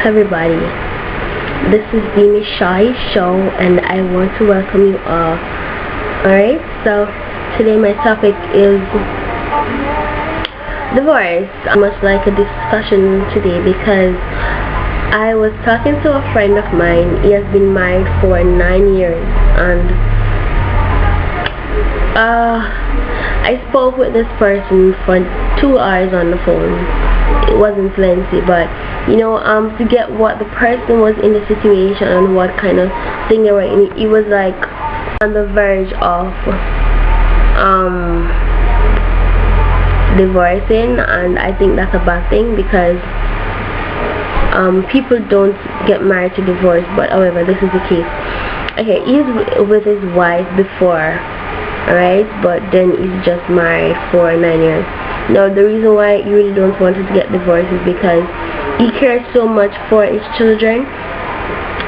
everybody. This is the Miss Shai Show, and I want to welcome you all. Alright, so today my topic is divorce. Much like a discussion today because I was talking to a friend of mine. He has been married for 9 years, and I spoke with this person for 2 hours on the phone. It wasn't lengthy, but to get what the person was in the situation and what kind of thing they were in. It was like on the verge of divorcing, and I think that's a bad thing because people don't get married to divorce, but however, this is the case. Okay, he's with his wife before, right? But then he's just married for 9 years. Now, the reason why he really don't want to get divorced is because he cares so much for his children,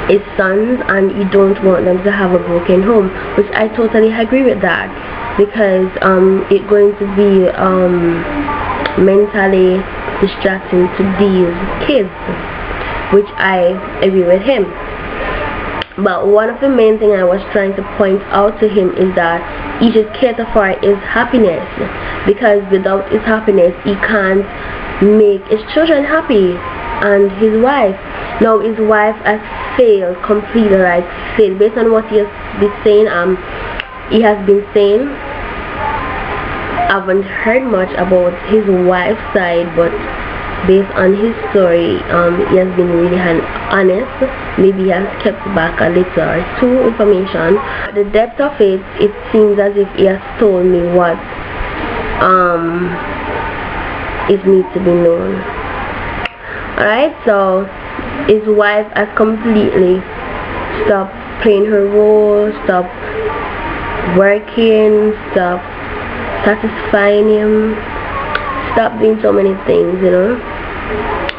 his sons, and he don't want them to have a broken home, which I totally agree with that, because it's going to be mentally distracting to these kids, which I agree with him. But one of the main things I was trying to point out to him is that he should cater for his happiness, because without his happiness he can't make his children happy and his wife. Now his wife has failed completely, like failed based on what he has been saying. He has been saying, I haven't heard much about his wife's side, but based on his story, he has been really honest. Maybe he has kept back a little or two information. The depth of it, it seems as if he has told me what it needs to be known. Alright, so his wife has completely stopped playing her role, stopped working, stopped satisfying him, stopped doing so many things,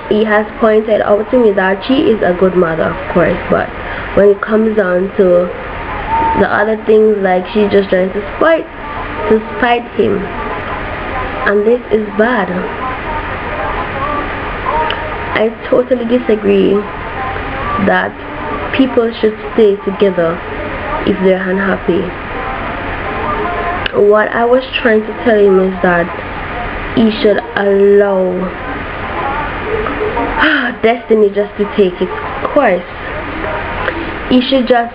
He has pointed out to me that she is a good mother, of course, but when it comes down to the other things, like she's just trying to spite him, and this is bad. I totally disagree that people should stay together if they're unhappy. What I was trying to tell him is that he should allow destiny just to take its course. He should just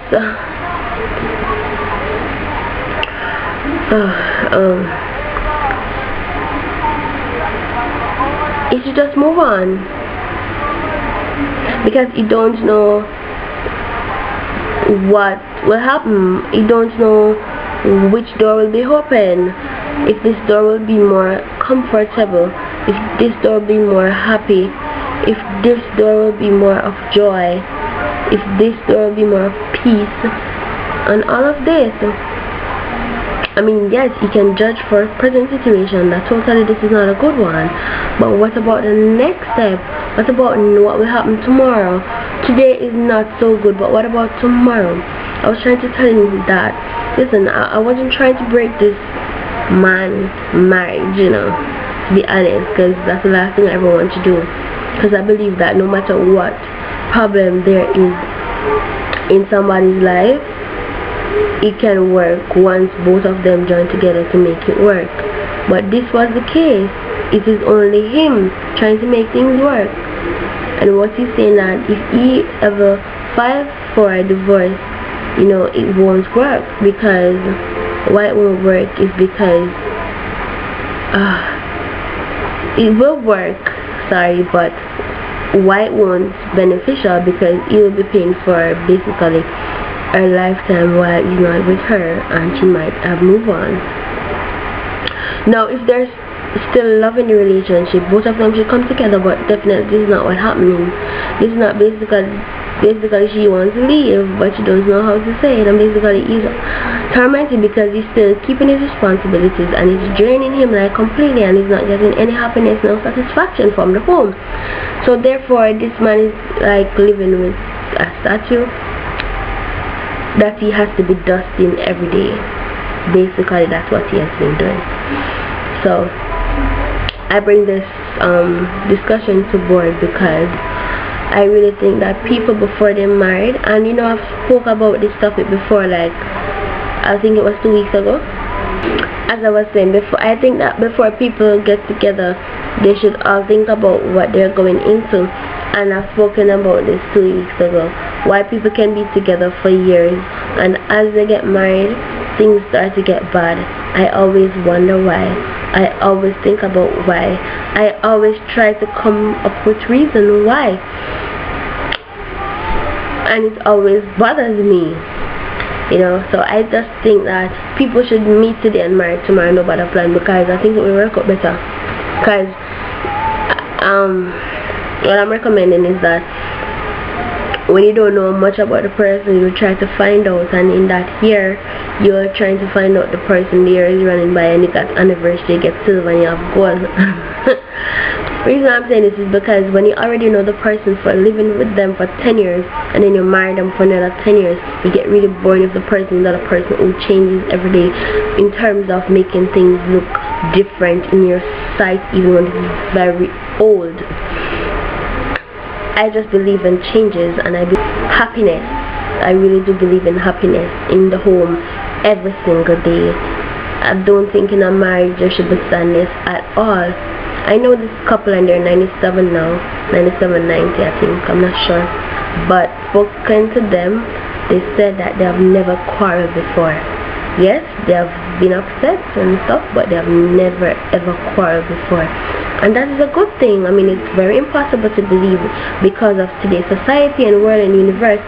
he should just move on, because you don't know what will happen. You don't know which door will be open, if this door will be more comfortable, if this door will be more happy, if this door will be more of joy, if this door will be more of peace, and all of this. I mean, yes, you can judge for present situation that totally this is not a good one, but what about the next step? What about what will happen tomorrow? Today is not so good, but what about tomorrow? I was trying to tell him that, listen, I wasn't trying to break this man marriage, to be honest, because that's the last thing I ever want to do, because I believe that no matter what problem there is in somebody's life, it can work once both of them join together to make it work. But this was the case. It is only him trying to make things work. And what he's saying, that if he ever files for a divorce, it won't work. Because why it won't work is because it will work, sorry, but why it won't beneficial, because he will be paying for basically a lifetime while he's not with her, and she might have moved on. Now, if there's still love in the relationship, both of them should come together, but definitely this is not what happening. This is not basically she wants to leave, but she doesn't know how to say it, and basically he's tormented because he's still keeping his responsibilities, and it's draining him like completely, and he's not getting any happiness, no satisfaction from the home. So therefore this man is like living with a statue that he has to be dusting every day. Basically that's what he has been doing. So I bring this discussion to board because I really think that people before they're married, and you know, I've spoke about this topic before, like I think it was 2 weeks ago. As I was saying before, I think that before people get together, they should all think about what they're going into. And I've spoken about this 2 weeks ago, why people can be together for years, and as they get married, things start to get bad. I always wonder why. I always think about why. I always try to come up with reason why, and it always bothers me, you know. So I just think that people should meet today and marry tomorrow, no better plan, because I think it will work out better. Because what I'm recommending is that when you don't know much about the person, you try to find out, and in that year you're trying to find out the person, the year is running by, and you got anniversary, you get silver and you have gold. The reason I'm saying this is because when you already know the person for living with them for 10 years, and then you marry them for another 10 years, you get really bored of the person, not a person who changes every day in terms of making things look different in your sight, even when it's very old. I just believe in changes, and I believe happiness. I really do believe in happiness in the home every single day. I don't think in a marriage there should be sadness at all. I know this couple and they're 97 now, 97, 90 I think, I'm not sure. But spoken to them, they said that they have never quarreled before. Yes, they have been upset and stuff, but they have never ever quarreled before. And that is a good thing. I mean, it's very impossible to believe because of today's society and world and universe,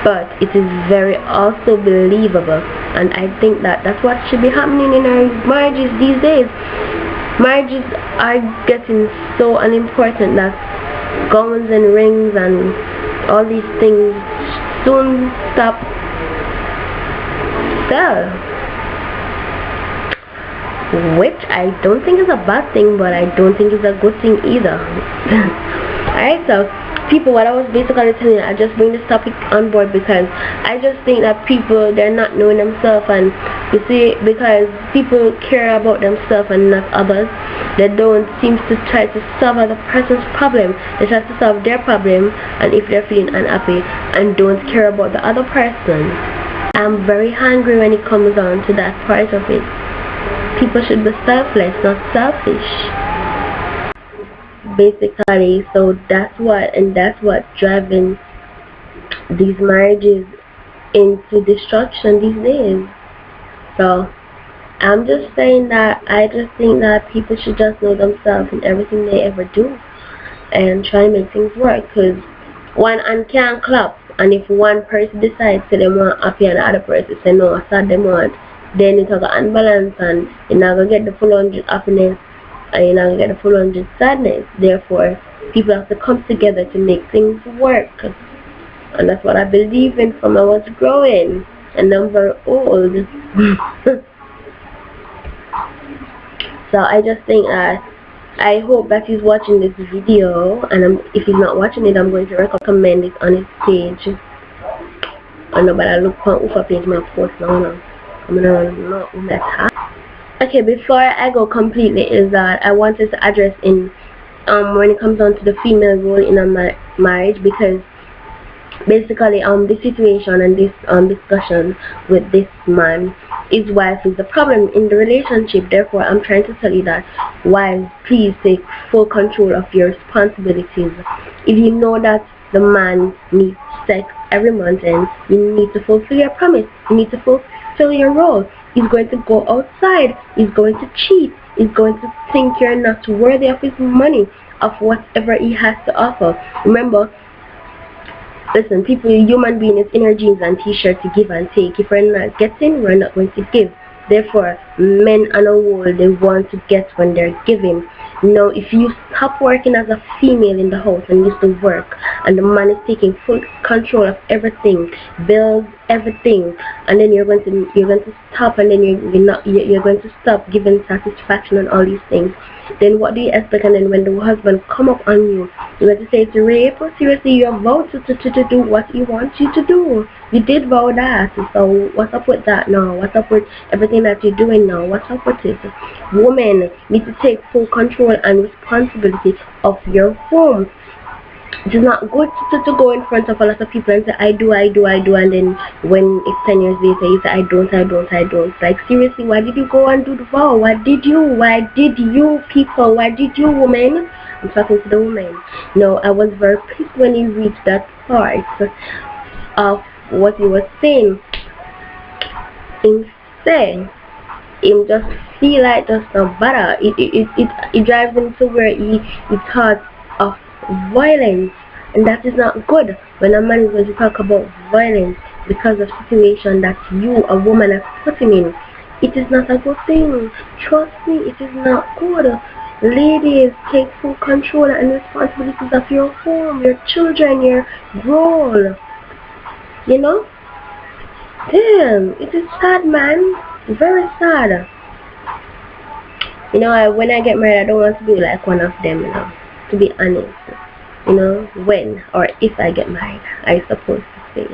but it is very also believable. And I think that that's what should be happening in our marriages these days. Marriages are getting so unimportant that gowns and rings and all these things soon stop sell, which I don't think is a bad thing, but I don't think is a good thing either. Alright, so people, what I was basically telling you, I just bring this topic on board because I just think that people, they're not knowing themselves, and you see, because people care about themselves and not others, they don't seem to try to solve other person's problem. They try to solve their problem, and if they're feeling unhappy, and don't care about the other person. I'm very hungry when it comes down to that part of it. People should be selfless, not selfish, basically. So that's what driving these marriages into destruction these days. So I'm just saying that I just think that people should just know themselves in everything they ever do and try and make things work, because one hand can't clap, and if one person decides to them want happy and the other person say no, I sad them want, then it's going to unbalance, and you're not going to get the full 100 happiness, and you're not going to get the full 100 sadness. Therefore, people have to come together to make things work. And that's what I believe in from I was growing, and I'm very old. So I just think I hope that he's watching this video, and if he's not watching it, I'm going to recommend it on his page. I know, but I look on Ufa page, my post now. Okay, before I go completely, is that I wanted to address in when it comes down to the female role in a marriage, because basically the situation and this discussion with this man, his wife is the problem in the relationship. Therefore, I'm trying to tell you that wives, please take full control of your responsibilities. If you know that the man needs sex every month, and you need to fulfill your promise, you need to fulfill your role. He's going to go outside, he's going to cheat, he's going to think you're not worthy of his money, of whatever he has to offer. Remember, listen, people, human being is inner genes and t-shirt to give and take. If we're not getting, we're not going to give. Therefore, men on a whole, they want to get when they're giving. Now, if you stop working as a female in the house and used to work, and the man is taking full control of everything, bills, everything, and then you're going to stop, and then you're going to stop giving satisfaction and all these things, then what do you expect? And then when the husband come up on you, you're going to say it's rape? Or seriously, you have vowed to do what he wants you to do. You did vow that. So what's up with that now? What's up with everything that you're doing now? What's up with it? Women need to take full control and responsibility of your home. It is not good to go in front of a lot of people and say I do, and then when it's 10 years later you say I don't. Like seriously, why did you go and do the vow? Why did you people? Why did you women? I'm talking to the women. No, I was very pissed when you reached that part of what you were saying. Instead, him just feel like just not better. It drives him to where he thought of violence, and that is not good. When a man is going to talk about violence because of situation that you, a woman, have put him in, it is not a good thing. Trust me, it is not good. Ladies, take full control and responsibilities of your home, your children, your role. You know? Damn, it is sad, man. Very sad. You know, when I get married, I don't want to be like one of them, you know, to be honest. You know, when or if I get married, I supposed to say.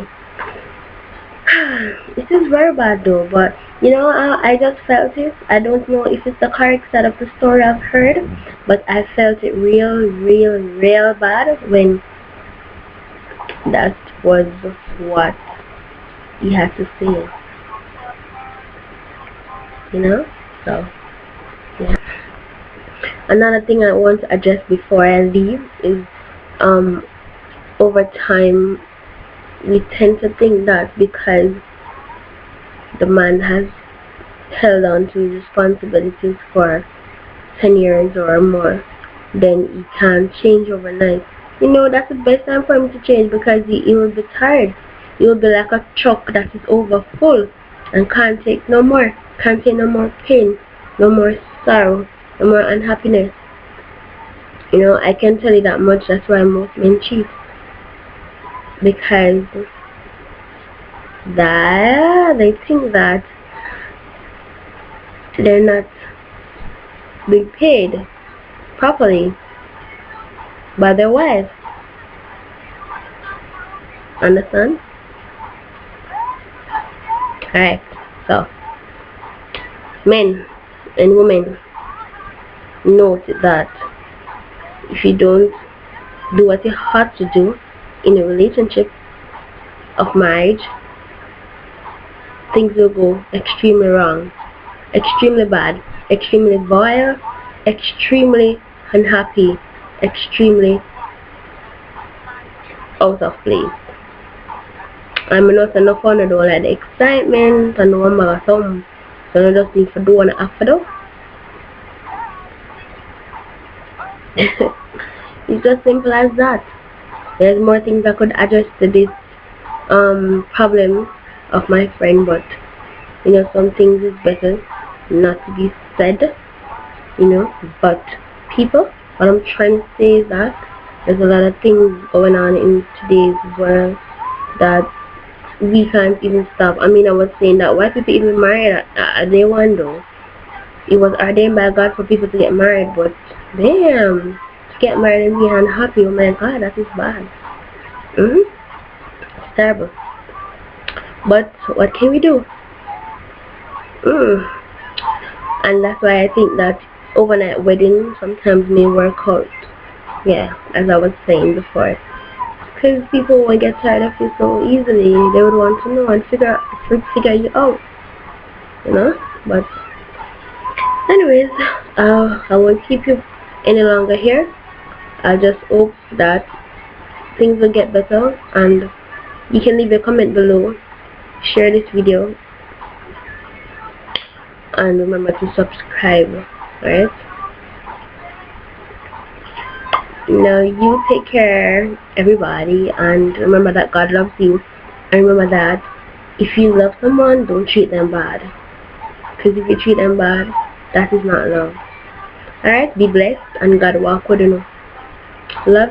This is very bad though, but you know, I just felt it. I don't know if it's the correct side of the story I've heard, but I felt it real bad when that was what he had to say. You know? So, yeah. Another thing I want to address before I leave is, over time, we tend to think that because the man has held on to his responsibilities for 10 years or more, then he can't change overnight. You know, that's the best time for him to change, because he will be tired. He will be like a truck that is over full and can't take no more. Can't take no more pain, no more sorrow, no more unhappiness. You know, I can tell you that much. That's why most men cheat, because they think that they're not being paid properly by their wife. Understand? Alright, so men and women, note that if you don't do what you have to do in a relationship of marriage, things will go extremely wrong, extremely bad, extremely vile, extremely unhappy, extremely out of place. I'm not enough fun, I don't like the excitement, and no one about some, so I just need to do one after though. It's just simple as that. There's more things I could address to this problem of my friend, but you know, some things is better not to be said, you know. But people, what I'm trying to say is that there's a lot of things going on in today's world that we can't even stop. I mean, I was saying that why people even married at day one though. It was ordained by God for people to get married, but damn, to get married and be unhappy, oh my God, that is bad. It's terrible. But what can we do? And that's why I think that overnight wedding sometimes may work out. Yeah, as I was saying before. Because people won't get tired of you so easily. They would want to know and figure you out. You know? But anyways, I won't keep you any longer here. I just hope that things will get better, and you can leave a comment below, share this video, and remember to subscribe. Alright? Now you take care, everybody, and remember that God loves you, and remember that if you love someone, don't treat them bad, because if you treat them bad, that is not love. Alright, be blessed, and God walk with you. Love.